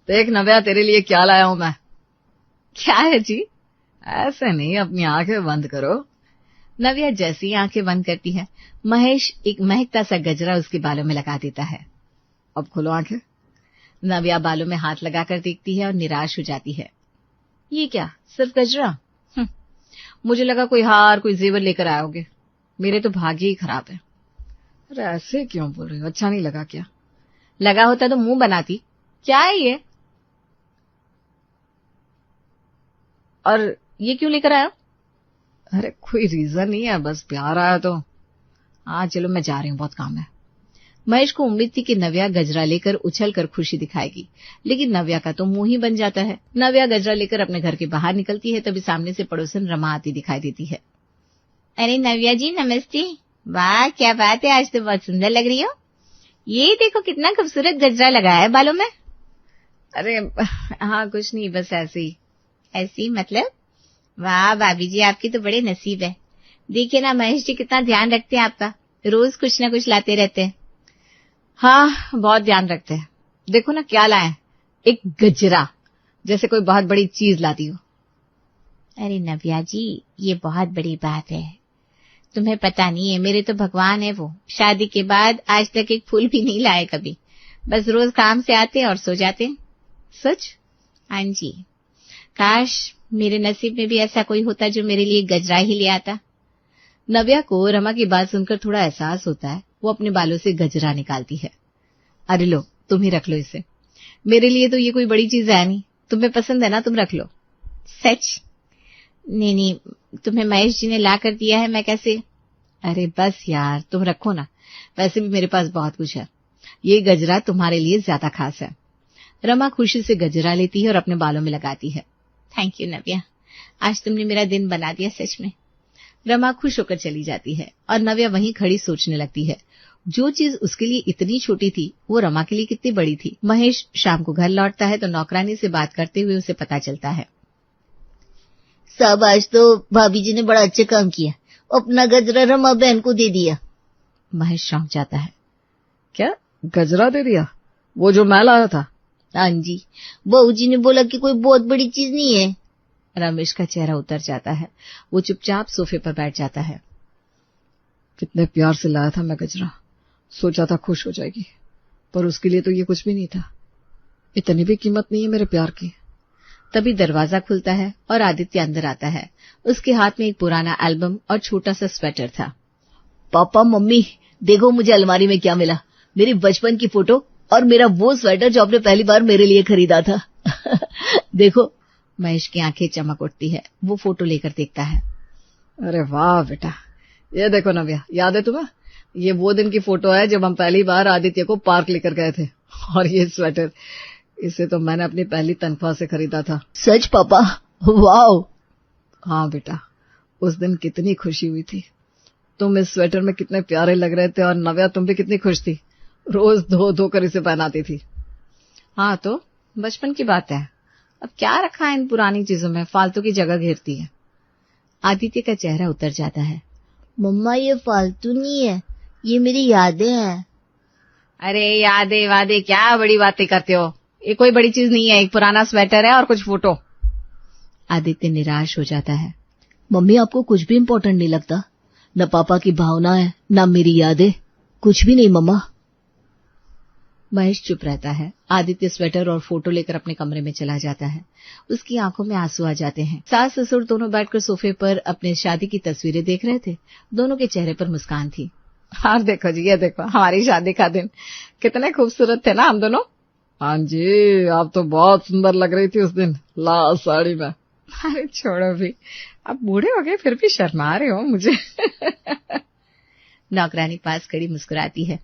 देख नव्या, तेरे लिए क्या लाया हूं मैं। क्या है जी? ऐसे नहीं, अपनी आंखें बंद करो। नव्या जैसी आंखें बंद करती है, महेश एक महकता सा गजरा उसके बालों में लगा देता है। अब खोलो आंखें। नव्या बालों में हाथ लगाकर देखती है और निराश हो जाती है। ये क्या, सिर्फ गजरा? मुझे लगा कोई हार, कोई जेवर लेकर आओगे। मेरे तो भाग्य ही खराब है। अरे ऐसे क्यों बोल रही हो? अच्छा नहीं लगा क्या? लगा होता तो मुंह बनाती। क्या है ये? और ये क्यों लेकर आया? अरे कोई रीजन नहीं है, बस प्यार आया तो। हाँ चलो, मैं जा रही हूँ, बहुत काम है। महेश को उम्मीद थी कि नव्या गजरा लेकर उछल कर खुशी दिखाएगी, लेकिन नव्या का तो मुंह ही बन जाता है। नव्या गजरा लेकर अपने घर के बाहर निकलती है, तभी सामने से पड़ोसन रमा आती दिखाई देती है। अरे नव्या जी, नमस्ते। वाह, क्या बात है, आज तो बहुत सुंदर लग रही हो। ये देखो कितना खूबसूरत गजरा लगाया है बालों में। अरे हाँ कुछ नहीं, बस ऐसे ही। ऐसे ही मतलब? वाह भाभी जी, आपकी तो बड़े नसीब है। देखिए ना, महेश जी कितना ध्यान रखते हैं आपका, रोज कुछ ना कुछ लाते रहते हैं। हाँ बहुत ध्यान रखते हैं। देखो ना क्या लाए, एक गजरा, जैसे कोई बहुत बड़ी चीज लाती हो। अरे नव्या जी, ये बहुत बड़ी बात है। तुम्हें पता नहीं है, मेरे तो भगवान है वो, शादी के बाद आज तक एक फूल भी नहीं लाए कभी, बस रोज काम से आते और सो जाते। सच? हाँ जी। काश मेरे नसीब में भी ऐसा कोई होता जो मेरे लिए गजरा ही ले आता। नव्या को रमा की बात सुनकर थोड़ा एहसास होता है। वो अपने बालों से गजरा निकालती है। अरे लो, तुम ही रख लो इसे, मेरे लिए तो ये कोई बड़ी चीज है नहीं, तुम्हें पसंद है ना, तुम रख लो। सच? नहीं नहीं, तुम्हें महेश जी ने ला कर दिया है, मैं कैसे। अरे बस यार, तुम रखो ना, वैसे भी मेरे पास बहुत कुछ है, ये गजरा तुम्हारे लिए ज्यादा खास है। रमा खुशी से गजरा लेती है और अपने बालों में लगाती है। थैंक यू नव्या, आज तुमने मेरा दिन बना दिया सच में। रमा खुश होकर चली जाती है और नव्या वहीं खड़ी सोचने लगती है, जो चीज उसके लिए इतनी छोटी थी वो रमा के लिए कितनी बड़ी थी। महेश शाम को घर लौटता है तो नौकरानी से बात करते हुए उसे पता चलता है। साहब, आज तो भाभी जी ने बड़ा अच्छा काम किया, अपना गजरा रमा बहन को दे दिया। महेश चौंक जाता है। क्या गजरा दे दिया? वो जो मैं लाया था? हाँ जी, बहू जी ने बोला कि कोई बहुत बड़ी चीज नहीं है। रमेश का चेहरा उतर जाता है, वो चुपचाप सोफे पर बैठ जाता है। कितने प्यार से लाया था मैं गजरा, सोचा था खुश हो जाएगी, पर उसके लिए तो ये कुछ भी नहीं था। इतनी भी कीमत नहीं है मेरे प्यार की। तभी दरवाजा खुलता है और आदित्य अंदर आता है। उसके हाथ में एक पुराना एल्बम और छोटा सा स्वेटर था। पापा मम्मी, देखो मुझे अलमारी में क्या मिला, मेरी बचपन की फोटो और मेरा वो स्वेटर जो आपने पहली बार मेरे लिए खरीदा था। देखो। महेश की आंखें चमक उठती है, वो फोटो लेकर देखता है। अरे वाह बेटा, ये देखो नव्या, याद है तुम्हें? ये वो दिन की फोटो है जब हम पहली बार आदित्य को पार्क लेकर गए थे। और ये स्वेटर, इसे तो मैंने अपनी पहली तनख्वाह से खरीदा था। सच पापा? वाओ। हाँ बेटा, उस दिन कितनी खुशी हुई थी। तुम इस स्वेटर में कितने प्यारे लग रहे थे और नव्या तुम भी कितनी खुश थी, रोज धो धो कर इसे पहनाती थी। हाँ तो बचपन की बात है, अब क्या रखा है इन पुरानी चीजों में, फालतू की जगह घेरती है। आदित्य का चेहरा उतर जाता है। मम्मा ये फालतू नहीं है, ये मेरी यादें हैं। अरे यादें वादे क्या बड़ी बातें करते हो, ये कोई बड़ी चीज नहीं है, एक पुराना स्वेटर है और कुछ फोटो। आदित्य निराश हो जाता है। मम्मी आपको कुछ भी इम्पोर्टेंट नहीं लगता? न पापा की भावना है, न मेरी यादें, कुछ भी नहीं मम्मा। महेश चुप रहता है। आदित्य स्वेटर और फोटो लेकर अपने कमरे में चला जाता है। उसकी आंखों में आंसू आ जाते हैं। सास ससुर दोनों बैठकर सोफे पर अपने शादी की तस्वीरें देख रहे थे। दोनों के चेहरे पर मुस्कान थी। और देखो जी, ये देखो हमारी शादी का दिन, कितने खूबसूरत थे ना हम दोनों। हाँ जी, आप तो बहुत सुंदर लग रही थी उस दिन लाल साड़ी में। अरे छोड़ो भी, अब बूढ़े हो गए फिर भी शर्मा रहे हो मुझे। नौकरानी पास खड़ी मुस्कुराती है।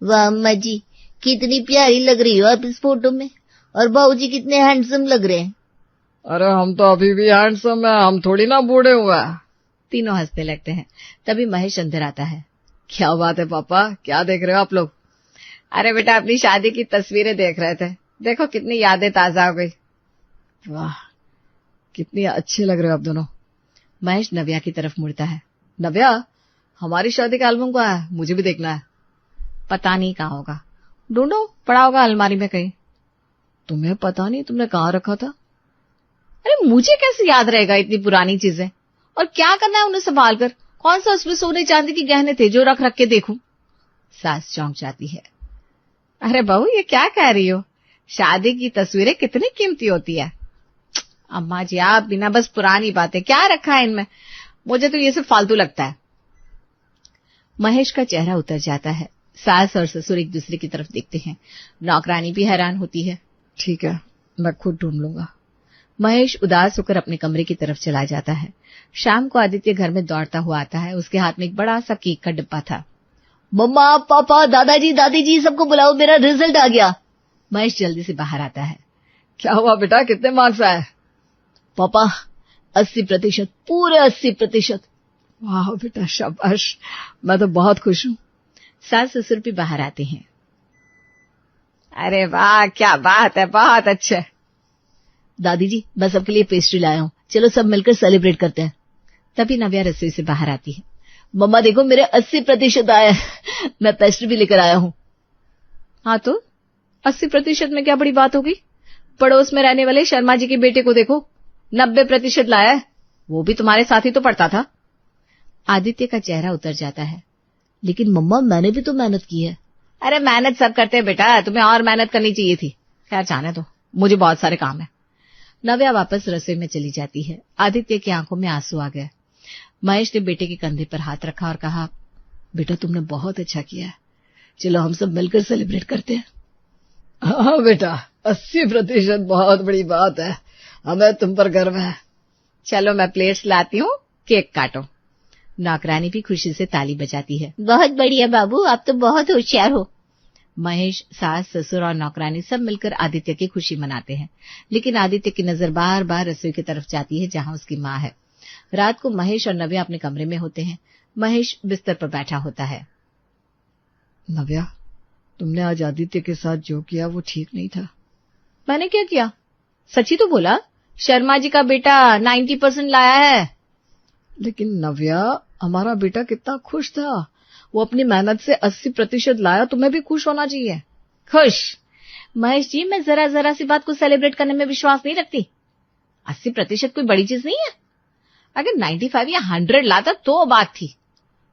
वाह अम्मा जी, कितनी प्यारी लग रही हो आप इस फोटो में, और बाबूजी कितने हैंडसम लग रहे हैं। अरे हम तो अभी भी हैंडसम है, हम थोड़ी ना बूढ़े हुए। तीनों हंसने लगते हैं। तभी महेश अंदर आता है। क्या बात है पापा, क्या देख रहे हो आप लोग? अरे बेटा, अपनी शादी की तस्वीरें देख रहे थे, देखो कितनी यादें ताजा हो गई। वाह, कितनी अच्छे लग रहे हो आप दोनों। महेश नव्या की तरफ मुड़ता है। नव्या, हमारी शादी का एल्बम कहाँ है, मुझे भी देखना है। पता नहीं कहाँ होगा, ढूंढो, पड़ा होगा अलमारी में कहीं। तुम्हें पता नहीं तुमने कहाँ रखा था? अरे मुझे कैसे याद रहेगा इतनी पुरानी चीजें? और क्या करना है उन्हें संभाल कर? कौन सा उसमें सोने चांदी के गहने थे जो रख रख के देखूं? सास चौंक जाती है। अरे बहू, ये क्या कह रही हो? शादी की तस्वीरें कितनी कीमती होती है। अम्मा जी, आप बिना बस पुरानी बातें, क्या रखा है इनमें? मुझे तो ये सब फालतू लगता है। महेश का चेहरा उतर जाता है। सास और ससुर एक दूसरे की तरफ देखते हैं। नौकरानी भी हैरान होती है। ठीक है, मैं खुद ढूंढ लूंगा। महेश उदास होकर अपने कमरे की तरफ चला जाता है। शाम को आदित्य घर में दौड़ता हुआ आता है। उसके हाथ में एक बड़ा सा केक का डिब्बा था। मम्मा, पापा, दादाजी, दादी जी, सबको बुलाओ, मेरा रिजल्ट आ गया। महेश जल्दी से बाहर आता है। क्या हुआ बेटा, कितने मार्क्स आए? पापा 80%, पूरे 80%। वाह बेटा, शाबाश, मैं तो बहुत खुश हूँ। सास ससुर भी बाहर आते हैं। अरे वाह, क्या बात है, बहुत अच्छे। दादी जी, मैं सबके लिए पेस्ट्री लाया हूँ, चलो सब मिलकर सेलिब्रेट करते हैं। तभी नव्या रसोई से बाहर आती है। मम्मा देखो, मेरे 80% आए हैं। मैं पेस्ट्री भी लेकर आया हूँ। हाँ तो 80% में क्या बड़ी बात होगी? पड़ोस में रहने वाले शर्मा जी के बेटे को देखो, 90% लाया है। वो भी तुम्हारे साथ ही तो पढ़ता था। आदित्य का चेहरा उतर जाता है। लेकिन मम्मा, मैंने भी तो मेहनत की है। अरे मेहनत सब करते हैं बेटा, तुम्हें और मेहनत करनी चाहिए थी। खैर जाने दो, मुझे बहुत सारे काम है। नव्या वापस रसोई में चली जाती है। आदित्य की आंखों में आंसू आ गए। महेश ने बेटे के कंधे पर हाथ रखा और कहा, बेटा तुमने बहुत अच्छा किया है, चलो हम सब मिलकर सेलिब्रेट करते हैं। हाँ बेटा, 80% बहुत बड़ी बात है, हमें तुम पर गर्व है। चलो मैं प्लेट्स लाती हूँ, केक काटो। नौकरानी भी खुशी से ताली बजाती है। बहुत बढ़िया बाबू, आप तो बहुत होशियार हो। महेश, सास, ससुर और नौकरानी सब मिलकर आदित्य की खुशी मनाते हैं। लेकिन आदित्य की नजर बार बार रसोई की तरफ जाती है जहां उसकी माँ है। रात को महेश और नव्या अपने कमरे में होते हैं। महेश बिस्तर पर बैठा होता है। नव्या, तुमने आज आदित्य के साथ जो किया वो ठीक नहीं था। मैंने क्या किया? सच्ची तो बोला, शर्मा जी का बेटा 90% लाया है। लेकिन नव्या, हमारा बेटा कितना खुश था, वो अपनी मेहनत से 80% लाया, तुम्हें भी खुश होना चाहिए। खुश? महेश जी, मैं जरा जरा सी बात को सेलिब्रेट करने में विश्वास नहीं रखती। 80% कोई बड़ी चीज नहीं है। अगर 95 या 100 लाता तो बात थी।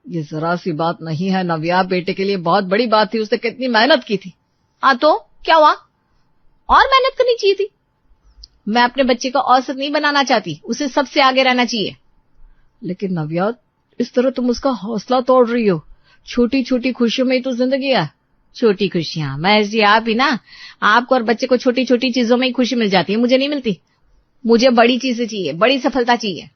ये जरा सी बात नहीं है नव्या, बेटे के लिए बहुत बड़ी बात थी, उसने कितनी मेहनत की थी। हाँ तो क्या हुआ? और मेहनत करनी चाहिए थी। मैं अपने बच्चे का औसत नहीं बनाना चाहती, उसे सबसे आगे रहना चाहिए। लेकिन नव्या, इस तरह तुम उसका हौसला तोड़ रही हो। छोटी छोटी खुशियों में ही तो जिंदगी है। छोटी खुशियां? महेश जी, आप ही ना, आपको और बच्चे को छोटी छोटी चीजों में ही खुशी मिल जाती है, मुझे नहीं मिलती। मुझे बड़ी चीजें चाहिए, बड़ी सफलता चाहिए।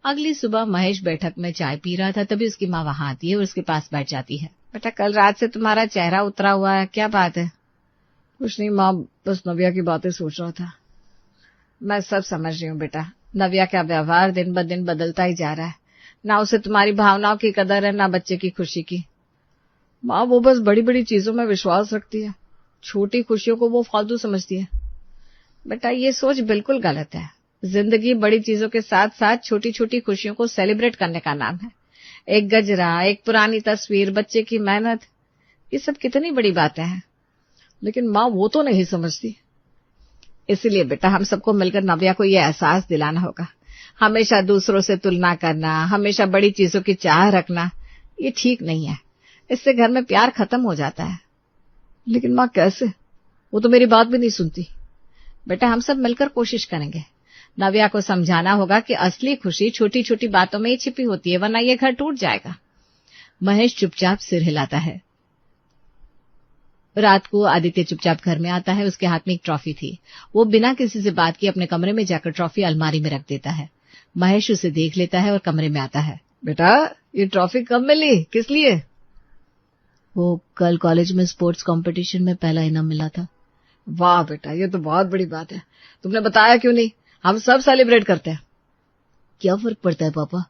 अगली सुबह महेश बैठक में चाय पी रहा था, तभी उसकी माँ वहां आती है और उसके पास बैठ जाती है। बेटा, कल रात से तुम्हारा चेहरा उतरा हुआ है, क्या बात है? कुछ नहीं माँ, बस नव्या की बातें सोच रहा था। मैं सब समझ रही हूँ बेटा, नव्या का व्यवहार दिन ब दिन बदलता ही जा रहा है। ना उसे तुम्हारी भावनाओं की कदर है, ना बच्चे की खुशी की। माँ, वो बस बड़ी बड़ी चीजों में विश्वास रखती है, छोटी खुशियों को वो फालतू समझती है। बेटा, ये सोच बिल्कुल गलत है। जिंदगी बड़ी चीजों के साथ साथ छोटी छोटी खुशियों को सेलिब्रेट करने का नाम है। एक गजरा, एक पुरानी तस्वीर, बच्चे की मेहनत, ये सब कितनी बड़ी बातें हैं। लेकिन माँ वो तो नहीं समझती। इसलिए बेटा, हम सबको मिलकर नव्या को ये एहसास दिलाना होगा। हमेशा दूसरों से तुलना करना, हमेशा बड़ी चीजों की चाह रखना, ये ठीक नहीं है। इससे घर में प्यार खत्म हो जाता है। लेकिन माँ कैसे? वो तो मेरी बात भी नहीं सुनती। बेटा, हम सब मिलकर कोशिश करेंगे। नव्या को समझाना होगा कि असली खुशी छोटी छोटी बातों में ही छिपी होती है, वरना ये घर टूट जाएगा। महेश चुपचाप सिर हिलाता है। रात को आदित्य चुपचाप घर में आता है। उसके हाथ में एक ट्रॉफी थी। वो बिना किसी से बात किए अपने कमरे में जाकर ट्रॉफी अलमारी में रख देता है। महेश उसे देख लेता है और कमरे में आता है। बेटा, ये ट्रॉफी कब मिली, किस लिए? वो कल कॉलेज में स्पोर्ट्स कंपटीशन में पहला इनाम मिला था। वाह बेटा, ये तो बहुत बड़ी बात है। तुमने बताया क्यों नहीं? हम सब सेलिब्रेट करते हैं। क्या फर्क पड़ता है पापा?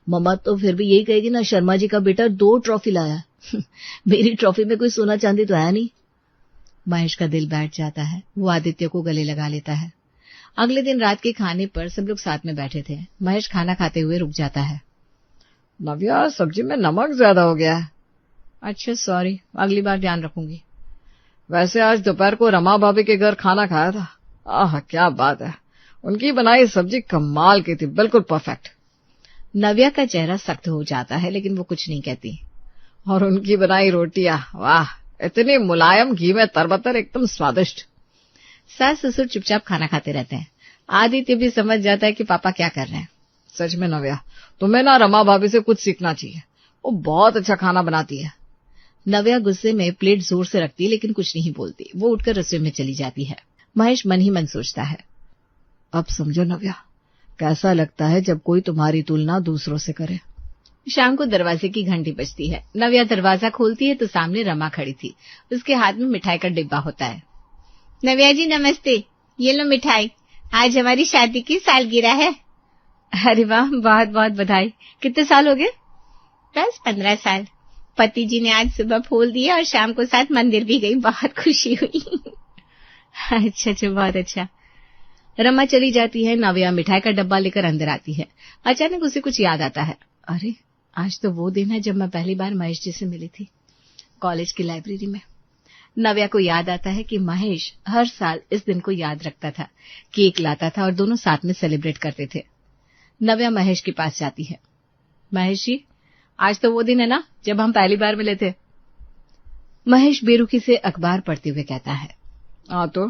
मम्मा तो फिर भी यही कहेगी ना, शर्मा जी का बेटा 2 ट्रॉफी लाया। मेरी ट्रॉफी में कोई सोना चांदी तो है नहीं। महेश का दिल बैठ जाता है। वो आदित्य को गले लगा लेता है। अगले दिन रात के खाने पर सब लोग साथ में बैठे थे। महेश खाना खाते हुए रुक जाता है। नव्या, सब्जी में नमक ज्यादा हो गया है। अच्छा सॉरी, अगली बार ध्यान रखूंगी। वैसे आज दोपहर को रमा भाभी के घर खाना खाया था। आह क्या बात है, उनकी बनाई सब्जी कमाल की थी, बिल्कुल परफेक्ट। नव्या का चेहरा सख्त हो जाता है लेकिन वो कुछ नहीं कहती। और उनकी बनाई रोटियां, वाह, इतनी मुलायम, घी में तरबतर, एकदम स्वादिष्ट। सास ससुर चुपचाप खाना खाते रहते हैं। आदित्य भी समझ जाता है कि पापा क्या कर रहे हैं। सच में नव्या, तुम्हें ना रमा भाभी से कुछ सीखना चाहिए, वो बहुत अच्छा खाना बनाती है। नव्या गुस्से में प्लेट जोर से रखती है लेकिन कुछ नहीं बोलती। वो उठकर रसोई में चली जाती है। महेश मन ही मन सोचता है, अब समझो नव्या, कैसा लगता है जब कोई तुम्हारी तुलना दूसरों से करे। शाम को दरवाजे की घंटी बजती है। नव्या दरवाजा खोलती है तो सामने रमा खड़ी थी। उसके हाथ में मिठाई का डिब्बा होता है। नव्या जी नमस्ते, ये लो मिठाई, आज हमारी शादी की सालगिरह है। अरे वाह, बहुत बहुत बधाई। कितने साल हो गए? बस 15 साल। पति जी ने आज सुबह फूल दिया और शाम को साथ मंदिर भी गई, बहुत खुशी हुई। अच्छा, बहुत अच्छा। रमा चली जाती है। नव्या मिठाई का डब्बा लेकर अंदर आती है। अचानक उसे कुछ याद आता है। अरे, आज तो वो दिन है जब मैं पहली बार महेश जी से मिली थी, कॉलेज की लाइब्रेरी में। नव्या को याद आता है कि महेश हर साल इस दिन को याद रखता था, केक लाता था और दोनों साथ में सेलिब्रेट करते थे। नव्या महेश के पास जाती है। महेश जी, आज तो वो दिन है ना जब हम पहली बार मिले थे। महेश बेरुखी से अखबार पढ़ते हुए कहता है, हाँ तो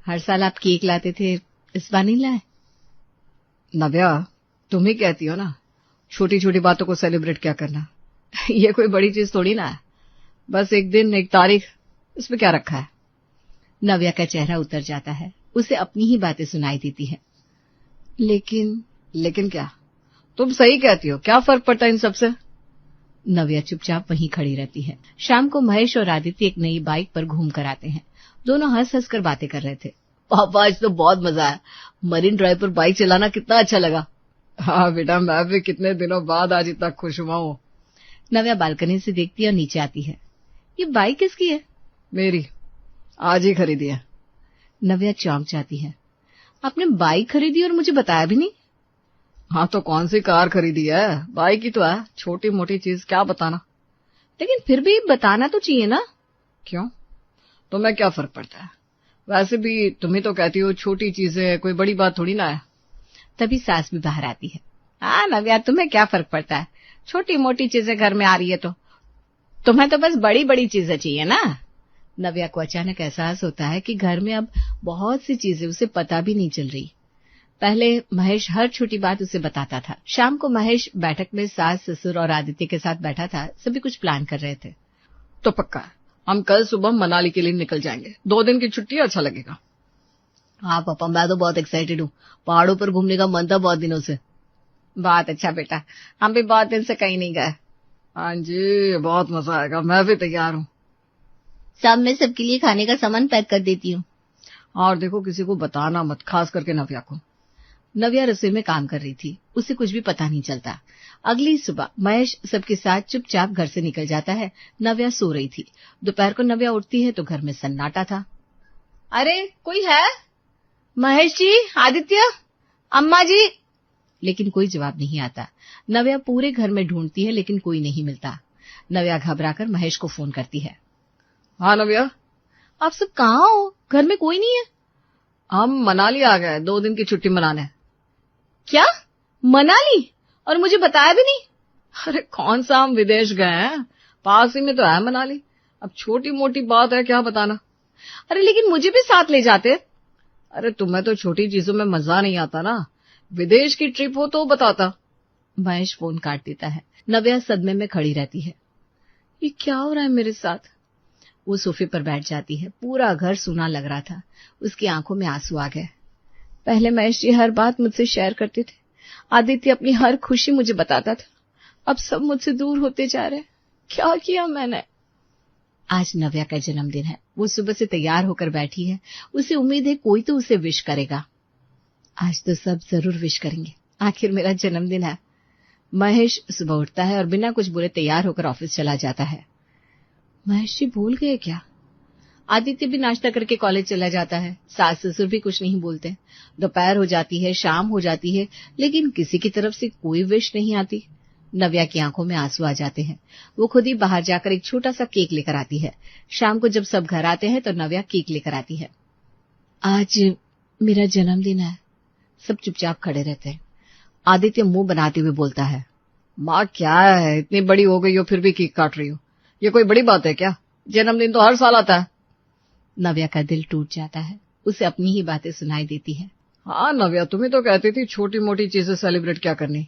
हर साल आप केक लाते थे, इस बार नहीं लाए? नव्या, तुम ही कहती हो ना, छोटी छोटी बातों को सेलिब्रेट क्या करना। ये कोई बड़ी चीज थोड़ी ना है, बस एक दिन, एक तारीख, इसमें क्या रखा है। नव्या का चेहरा उतर जाता है। उसे अपनी ही बातें सुनाई देती है। लेकिन क्या? तुम सही कहती हो, क्या फर्क पड़ता है इन सबसे। नव्या चुपचाप वहीं खड़ी रहती है। शाम को महेश और आदित्य एक नई बाइक पर घूम कर आते हैं। दोनों हंस हंस कर बातें कर रहे थे। पापा आज तो बहुत मजा आया, मरीन ड्राइव पर बाइक चलाना कितना अच्छा लगा। हाँ बेटा, मैं भी कितने दिनों बाद आज इतना खुश हुआ हूँ। नव्या बालकनी से देखती है और नीचे आती है। ये बाइक किसकी है? मेरी, आज ही खरीदी है। नव्या चौंक जाती है। आपने बाइक खरीदी और मुझे बताया भी नहीं? हाँ तो कौन सी कार खरीदी है, बाइक ही तो है, छोटी मोटी चीज, क्या बताना। लेकिन फिर भी बताना तो चाहिए ना। क्यों, तुम्हें क्या फर्क पड़ता है? वैसे भी तुम ही तो कहती हो छोटी चीजें कोई बड़ी बात थोड़ी ना है। तभी सास भी बाहर आती है। हाँ नव्या, तुम्हें क्या फर्क पड़ता है, छोटी मोटी चीजें घर में आ रही है तो तुम्हें तो बस बड़ी बड़ी चीजें चाहिए ना। नव्या को अचानक एहसास होता है कि घर में अब बहुत सी चीजें उसे पता भी नहीं चल रही। पहले महेश हर छोटी बात उसे बताता था। शाम को महेश बैठक में सास ससुर और आदित्य के साथ बैठा था। सभी कुछ प्लान कर रहे थे। तो पक्का है, हम कल सुबह मनाली के लिए निकल जाएंगे, 2 दिन की छुट्टी, अच्छा लगेगा। हाँ पापा, मैं तो बहुत एक्साइटेड हूँ, पहाड़ों पर घूमने का मन था बहुत दिनों से। बहुत अच्छा बेटा, हम भी बहुत दिन से कहीं नहीं गए। हाँ जी, बहुत मजा आएगा, मैं भी तैयार हूँ। शाम में सबके लिए खाने का सामान पैक कर देती हूँ। और देखो, किसी को बताना मत, खास करके नव्या को। नव्या रसोई में काम कर रही थी, उसे कुछ भी पता नहीं चलता। अगली सुबह महेश सबके साथ चुपचाप घर से निकल जाता है। नव्या सो रही थी। दोपहर को नव्या उठती है तो घर में सन्नाटा था। अरे कोई है? महेश जी, आदित्य, अम्मा जी। लेकिन कोई जवाब नहीं आता। नव्या पूरे घर में ढूंढती है लेकिन कोई नहीं मिलता। नव्या घबराकर महेश को फोन करती है। हाँ नव्या, आप सब कहाँ हो? घर में कोई नहीं है। हम मनाली आ गए 2 दिन की छुट्टी मनाने। क्या, मनाली? और मुझे बताया भी नहीं? अरे कौन सा हम विदेश गए हैं, पास ही में तो है मनाली, अब छोटी मोटी बात है, क्या बताना। अरे लेकिन मुझे भी साथ ले जाते। अरे तुम्हें तो छोटी चीजों में मजा नहीं आता ना, विदेश की ट्रिप हो तो बताता। महेश फोन काट देता है। नव्या सदमे में खड़ी रहती है। ये क्या हो रहा है मेरे साथ? वो सोफे पर बैठ जाती है। पूरा घर सूना लग रहा था। उसकी आंखों में आंसू आ गए। पहले महेश जी हर बात मुझसे शेयर करते थे। आदित्य अपनी हर खुशी मुझे बताता था। अब सब मुझसे दूर होते जा रहे हैं। क्या किया मैंने? आज नव्या का जन्मदिन है। वो सुबह से तैयार होकर बैठी है। उसे उम्मीद है कोई तो उसे विश करेगा। आज तो सब जरूर विश करेंगे, आखिर मेरा जन्मदिन है। महेश सुबह उठता है और बिना कुछ बोले तैयार होकर ऑफिस चला जाता है। महेश जी भूल गए क्या? आदित्य भी नाश्ता करके कॉलेज चला जाता है। सास ससुर भी कुछ नहीं बोलते। दोपहर हो जाती है, शाम हो जाती है, लेकिन किसी की तरफ से कोई विश नहीं आती। नव्या की आंखों में आंसू आ जाते हैं। वो खुद ही बाहर जाकर एक छोटा सा केक लेकर आती है। शाम को जब सब घर आते हैं तो नव्या केक लेकर आती है। आज मेरा जन्मदिन है। सब चुपचाप खड़े रहते हैं। आदित्य मुंह बनाते हुए बोलता है, माँ क्या है, इतनी बड़ी हो गई हो फिर भी केक काट रही हो, ये कोई बड़ी बात है क्या? जन्मदिन तो हर साल आता है। नव्या का दिल टूट जाता है। उसे अपनी ही बातें सुनाई देती है। हाँ नव्या, तुम्हें तो कहती थी छोटी मोटी चीजें सेलिब्रेट क्या करनी।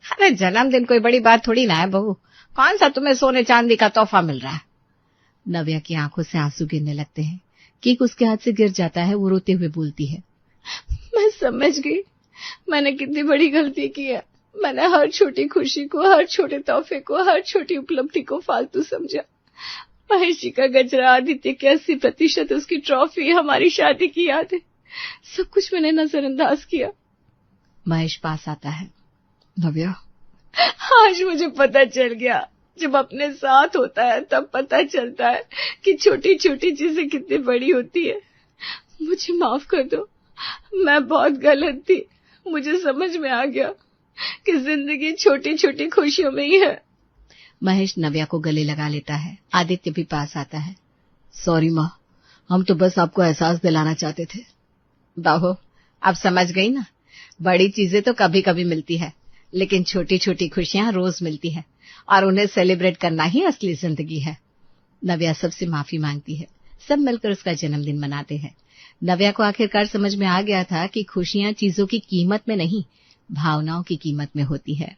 अरे जन्मदिन कोई बड़ी बात थोड़ी ना है बहू, कौन सा तुम्हें सोने चांदी का तोहफा मिल रहा है। नव्या की आंखों से आंसू गिरने लगते हैं। केक उसके हाथ से गिर जाता है। वो रोते हुए बोलती है, मैं समझ गई मैंने कितनी बड़ी गलती की है। मैंने हर छोटी खुशी को, हर छोटे तोहफे को, हर छोटी उपलब्धि को फालतू समझा। महेश जी का गजरा, आदित्य के 80%, उसकी ट्रॉफी, हमारी शादी की यादें, सब कुछ मैंने नजरअंदाज किया। महेश पास आता है। नव्या, आज मुझे पता चल गया, जब अपने साथ होता है तब पता चलता है कि छोटी छोटी चीजें कितनी बड़ी होती है। मुझे माफ कर दो, मैं बहुत गलत थी। मुझे समझ में आ गया कि जिंदगी छोटी छोटी खुशियों में ही है। महेश नव्या को गले लगा लेता है। आदित्य भी पास आता है। सॉरी माँ, हम तो बस आपको एहसास दिलाना चाहते थे। बहू, अब समझ गई ना, बड़ी चीजें तो कभी कभी मिलती है, लेकिन छोटी छोटी खुशियां रोज मिलती है और उन्हें सेलिब्रेट करना ही असली जिंदगी है। नव्या सबसे माफी मांगती है। सब मिलकर उसका जन्मदिन मनाते हैं। नव्या को आखिरकार समझ में आ गया था कि खुशियां चीजों की कीमत में नहीं, भावनाओं की कीमत में होती है।